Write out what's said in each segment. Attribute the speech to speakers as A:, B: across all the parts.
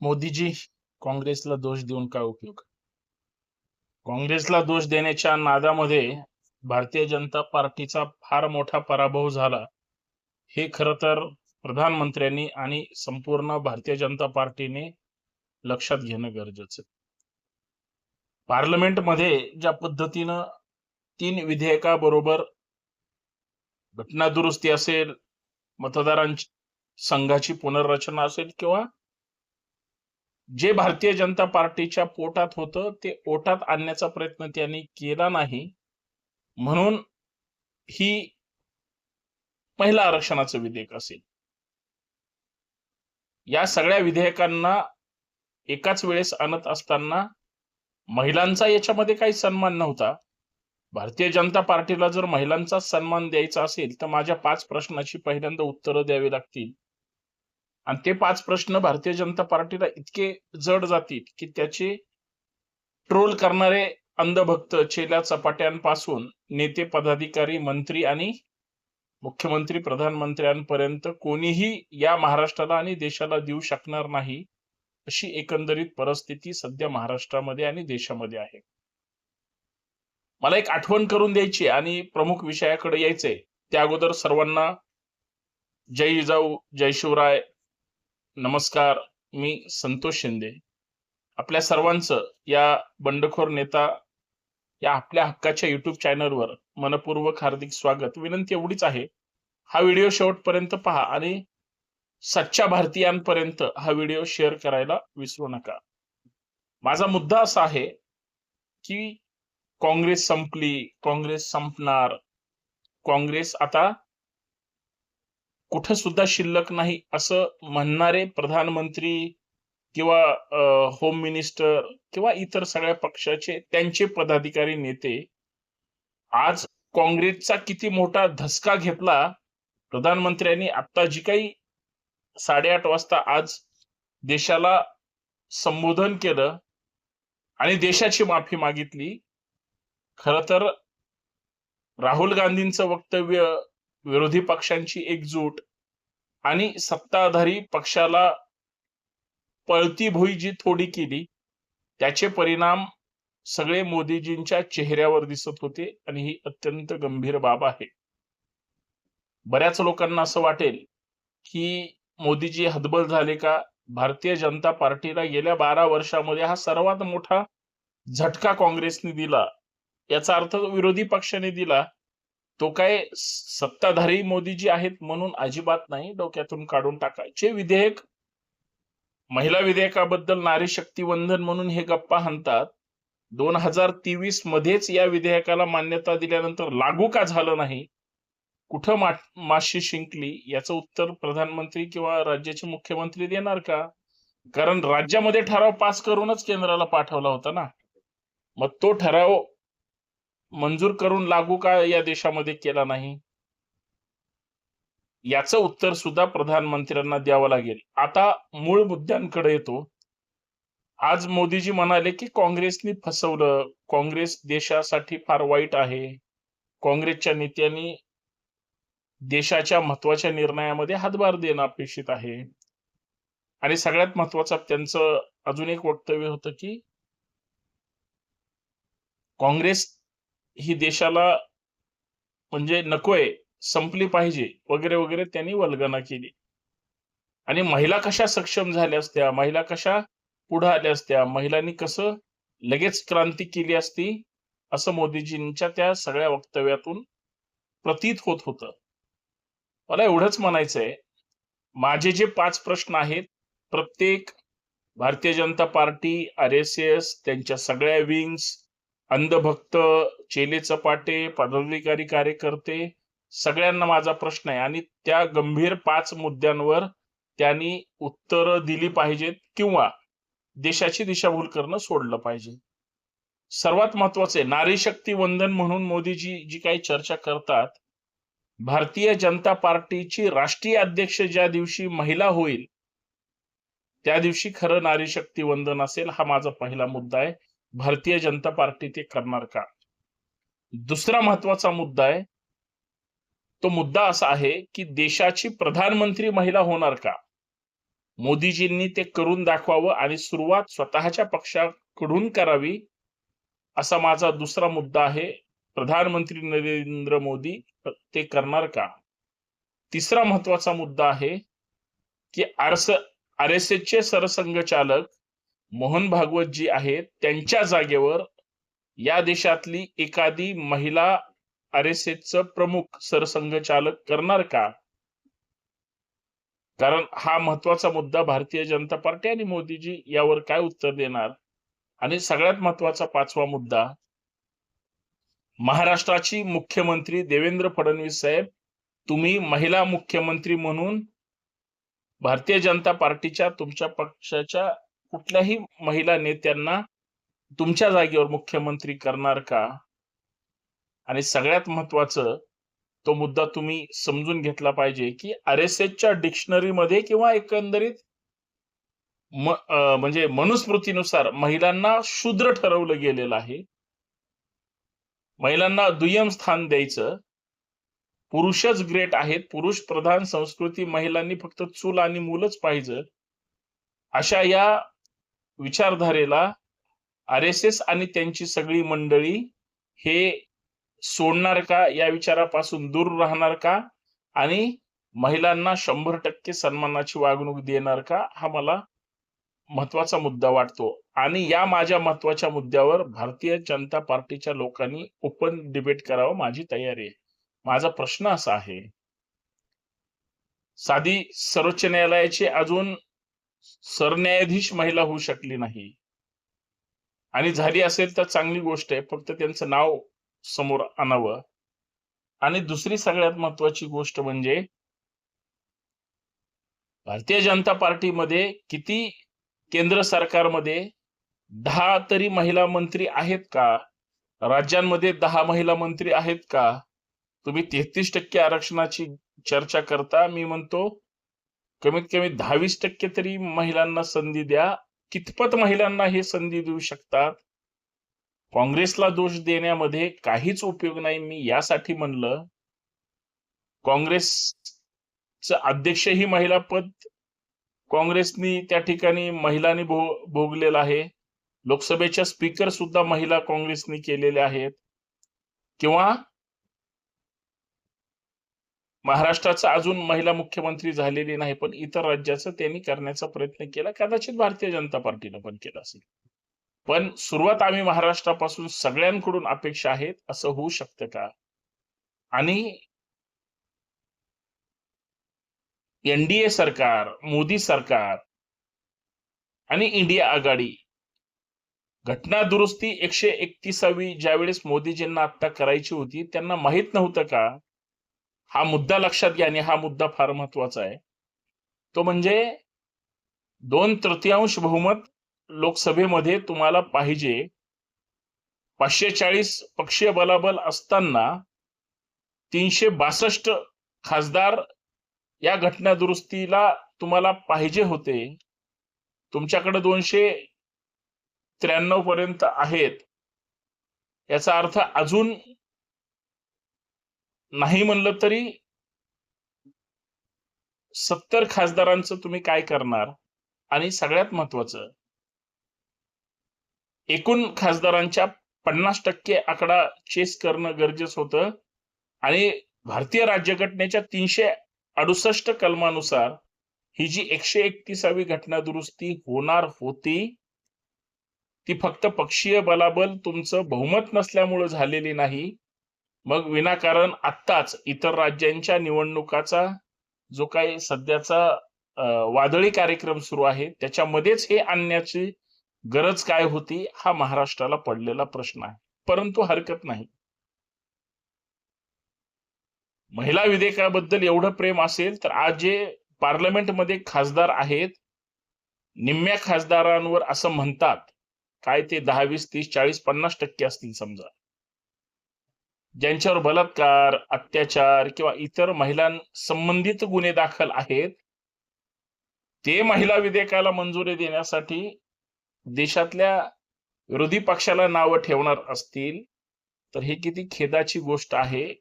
A: मोदीजी, काँग्रेसला दोष देऊन काय उपयोग? काँग्रेसला दोष देण्याच्या नादामध्ये भारतीय जनता पार्टीचा फार मोठा पराभव झाला. हे खरं तर प्रधानमंत्र्यांनी आणि संपूर्ण भारतीय जनता पार्टीने लक्षात घेणं गरजेचं आहे. पार्लमेंटमध्ये ज्या पद्धतीनं 3 विधेयकाबरोबर घटना दुरुस्ती असेल, मतदारांची संघाची पुनर्रचना असेल किंवा जे भारतीय जनता पार्टीच्या पोटात होतं ते पोटात आणण्याचा प्रयत्न त्यांनी केला नाही. म्हणून ही महिला आरक्षणाचं विधेयक असेल. या सगळ्या विधेयकांना एकाच वेळेस आणत असताना महिलांचा याच्यामध्ये काही सन्मान नव्हता. भारतीय जनता पार्टीला जर महिलांचा सन्मान द्यायचा असेल तर माझ्या 5 प्रश्नाची पहिल्यांदा उत्तरं द्यावी लागतील. आणि ते 5 प्रश्न भारतीय जनता पार्टीला इतके जड जातील की त्याचे ट्रोल करणारे अंधभक्त चेल्या चपाट्यांपासून नेते, पदाधिकारी, मंत्री आणि मुख्यमंत्री, प्रधानमंत्र्यांपर्यंत कोणीही या महाराष्ट्राला आणि देशाला देऊ शकणार नाही, अशी एकंदरीत परिस्थिती सध्या महाराष्ट्रामध्ये आणि देशामध्ये आहे. मला एक आठवण करून द्यायची आणि प्रमुख विषयाकडे यायचंय. त्या अगोदर सर्वांना जय जिजाऊ, जय शिवराय, नमस्कार. मी संतोष शिंदे. आपल्या सर्वांचं या बंडखोर नेता या आपल्या हक्काच्या युट्यूब चॅनलवर मनपूर्वक हार्दिक स्वागत. विनंती एवढीच आहे, हा व्हिडिओ शेवटपर्यंत पहा आणि सच्च्या भारतीयांपर्यंत हा व्हिडिओ शेअर करायला विसरू नका. माझा मुद्दा असा आहे की काँग्रेस संपली, काँग्रेस संपणार, काँग्रेस आता कुठं सुद्धा शिल्लक नाही असं म्हणणारे प्रधानमंत्री किंवा होम मिनिस्टर किंवा इतर सगळ्या पक्षाचे त्यांचे पदाधिकारी, नेते आज काँग्रेसचा किती मोठा धसका घेतला. प्रधानमंत्र्यांनी आता जी काही 8:30 वाजता आज देशाला संबोधन केलं आणि देशाची माफी मागितली. खरं तर राहुल गांधींचं वक्तव्य, विरोधी पक्षांची एकजूट आणि सत्ताधारी पक्षाला पळती भुई जी थोडी केली, त्याचे परिणाम सगळे मोदीजींच्या चेहऱ्यावर दिसत होते आणि ही अत्यंत गंभीर बाब आहे. बऱ्याच लोकांना असं वाटेल की मोदीजी हतबल झाले का? भारतीय जनता पार्टीला गेल्या 12 वर्षामध्ये हा सर्वात मोठा झटका काँग्रेसने दिला. याचा अर्थ विरोधी पक्षाने दिला. तो काय सत्ताधारी मोदीजी आहेत म्हणून अजिबात नाही, डोक्यातून काढून टाकायचे. विधेयक, महिला विधेयकाबद्दल नारी शक्ती वंदन म्हणून हे गप्पा हाणतात. 2023 मध्येच या विधेयकाला मान्यता दिल्यानंतर लागू का झालं नाही? कुठं माशी शिंकली? याचं उत्तर प्रधानमंत्री किंवा राज्याचे मुख्यमंत्री देणार का? कारण राज्यामध्ये ठराव पास करूनच केंद्राला पाठवला होता ना. मग तो ठराव मंजूर करून लागू का या देशामध्ये केला नाही? याचं उत्तर सुद्धा प्रधानमंत्र्यांना द्यावं लागेल. आता मूळ मुद्द्यांकडे येतो. आज मोदीजी म्हणाले की काँग्रेसने फसवलं, काँग्रेस देशासाठी फार वाईट आहे, काँग्रेसच्या नेत्यांनी देशाच्या महत्वाच्या निर्णयामध्ये हातभार देणं अपेक्षित आहे. आणि सगळ्यात महत्वाचं त्यांचं अजून एक वक्तव्य होतं की काँग्रेस ही देशाला म्हणजे नकोय, संपली पाहिजे वगैरे वगैरे त्यांनी वल्गना केली. आणि महिला कशा सक्षम झाल्या असत्या, महिला कशा पुढे आल्या असत्या, महिलांनी कसं लगेच क्रांती केली असती, असं मोदीजींच्या त्या सगळ्या वक्तव्यातून प्रतीत होत होतं. मला एवढंच म्हणायचंय, माझे जे 5 प्रश्न आहेत, प्रत्येक भारतीय जनता पार्टी, RSS, त्यांच्या सगळ्या विंग्स, अंधभक्त, चेले चपाटे, पदाधिकारी, कार्यकर्ते, सगळ्यांना माझा प्रश्न आहे आणि त्या गंभीर 5 मुद्द्यांवर त्यांनी उत्तरं दिली पाहिजेत किंवा देशाची दिशाभूल करणं सोडलं पाहिजे. सर्वात महत्वाचे नारी शक्ती वंदन म्हणून मोदीजी जी काही चर्चा करतात, भारतीय जनता पार्टीची राष्ट्रीय अध्यक्ष ज्या दिवशी महिला होईल त्या दिवशी खरं नारी शक्ती वंदन असेल. हा माझा पहिला मुद्दा आहे. भारतीय जनता पार्टी ते करणार का? दुसरा महत्वाचा मुद्दा आहे, तो मुद्दा असा आहे की देशाची प्रधानमंत्री महिला होणार का? मोदीजींनी ते करून दाखवावं आणि सुरुवात स्वतःच्या पक्षाकडून करावी, असा माझा दुसरा मुद्दा आहे. प्रधानमंत्री नरेंद्र मोदी ते करणार का? तिसरा महत्वाचा मुद्दा आहे की RSSचे सरसंघचालक मोहन भागवत जी आहेत, त्यांच्या जागेवर या देशातली एखादी महिला RSSचं प्रमुख सरसंघचालक करणार का? कारण हा महत्वाचा मुद्दा. भारतीय जनता पार्टी आणि मोदीजी यावर काय उत्तर देणार? आणि सगळ्यात महत्वाचा पाचवा मुद्दा, महाराष्ट्राची मुख्यमंत्री देवेंद्र फडणवीस साहेब, तुम्ही महिला मुख्यमंत्री म्हणून भारतीय जनता पार्टीच्या तुमच्या पक्षाच्या कुठल्याही महिला नेत्यांना तुमच्या जागेवर मुख्यमंत्री करणार का? आणि सगळ्यात महत्वाचं तो मुद्दा तुम्ही समजून घेतला पाहिजे की RSSच्या डिक्शनरीमध्ये किंवा एकंदरीत म्हणजे मनुस्मृतीनुसार महिलांना शूद्र ठरवलं गेलेलं आहे. महिलांना दुय्यम स्थान द्यायचं. पुरुषच ग्रेट आहेत. पुरुष प्रधान संस्कृती, महिलांनी फक्त चूल आणि मूलच पाहिजे, अशा या विचारधारेला RSS आणि त्यांची सगळी मंडळी हे सोडणार का? या विचारापासून दूर राहणार का? आणि महिलांना 100% सन्मानाची वागणूक देणार का? हा मला महत्वाचा मुद्दा वाटतो. आणि या माझ्या महत्वाच्या मुद्द्यावर भारतीय जनता पार्टीच्या लोकांनी ओपन डिबेट करावं, माझी तयारी आहे. माझा प्रश्न असा आहे, साधी सर्वोच्च न्यायालयाचे अजून सरन्यायाधीश महिला होऊ शकली नाही, आणि झाली असेल तर चांगली गोष्ट आहे, फक्त त्यांचं नाव समोर आणावं. आणि दुसरी सगळ्यात महत्वाची गोष्ट म्हणजे भारतीय जनता पार्टीमध्ये किती, केंद्र सरकारमध्ये 10 तरी महिला मंत्री आहेत का? राज्यांमध्ये 10 महिला मंत्री आहेत का? तुम्ही 33% आरक्षणाची चर्चा करता. मी म्हणतो कमीत कमी 10-20% तरी महिलांना संधी द्या. कितपत महिलांना हे संधी देऊ शकतात? काँग्रेसला दोष देण्यामध्ये काहीच उपयोग नाही. मी यासाठी म्हणलं, काँग्रेसचं अध्यक्षही महिला पद काँग्रेसनी त्या ठिकाणी महिलांनी भोगलेलं आहे. लोकसभेच्या स्पीकर सुद्धा महिला काँग्रेसनी केलेले आहेत. किंवा महाराष्ट्राचा अजून महिला मुख्यमंत्री झालेली नाही, पण इतर राज्याचं त्यांनी करण्याचा प्रयत्न केला. कदाचित भारतीय जनता पार्टीनं पण केला असेल. पण सुरुवात आम्ही महाराष्ट्रापासून सगळ्यांकडून अपेक्षा आहेत, असं होऊ शकतं का? आणि NDA सरकार, मोदी सरकार आणि इंडिया आघाडी, घटना दुरुस्ती 131वी ज्यावेळेस मोदीजींना आता करायची होती, त्यांना माहित नव्हतं का? हा मुद्दा लक्षात घ्या, आणि हा मुद्दा फार महत्वाचा आहे. तो म्हणजे 2/3 बहुमत लोकसभेमध्ये तुम्हाला पाहिजे. 540 पक्षीय बलाबल असताना 362 खासदार या घटना दुरुस्तीला तुम्हाला पाहिजे होते. तुमच्याकडे 293 पर्यंत आहेत. याचा अर्थ अजून नाही म्हणलं तरी 70 खासदारांचं तुम्ही काय करणार? आणि सगळ्यात महत्वाचं, एकूण खासदारांच्या 50% आकडा चेस करणं गरजेचं होतं. आणि भारतीय राज्यघटनेच्या 368 कलमानुसार ही जी 131वी घटना दुरुस्ती होणार होती, ती फक्त पक्षीय बलाबल तुमचं बहुमत नसल्यामुळे झालेली नाही. मग विनाकारण आत्ताच इतर राज्यांच्या निवडणुकाचा जो काही सध्याचा वादळी कार्यक्रम सुरू आहे, त्याच्यामध्येच हे आणण्याची गरज काय होती? हा महाराष्ट्राला पडलेला प्रश्न आहे. परंतु हरकत नाही. महिला विधेयकाबद्दल एवढं प्रेम असेल तर आज जे पार्लमेंटमध्ये खासदार आहेत, निम्म्या खासदारांवर असं म्हणतात, काय ते 10, 20, 30, 40, 50% असतील समजा, ज्यांच्यावर बलात्कार, अत्याचार किंवा इतर महिलांसंबंधित गुन्हे दाखल आहेत, ते महिला विधेयकाला मंजुरी देण्यासाठी देशातल्या विरोधी पक्षाला नावं ठेवणार असतील तर हे किती खेदाची गोष्ट आहे.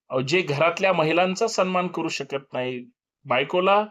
A: जे घरातल्या महिलांचा सन्मान करू शकत नाही, बायकोला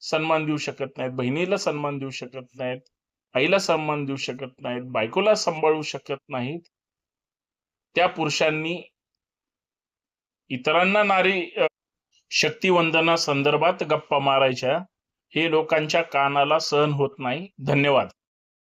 A: सन्मान देऊ शकत नाहीत, बहिणीला सन्मान देऊ शकत नाहीत, आईला सन्मान देऊ शकत नाहीत, बायकोला सांभाळू शकत नाहीत, त्या पुरुषांनी इतरांना नारी शक्तिवंदना संदर्भात गप्पा मारायच्या हे लोकांच्या कानाला सहन होत नाही. धन्यवाद.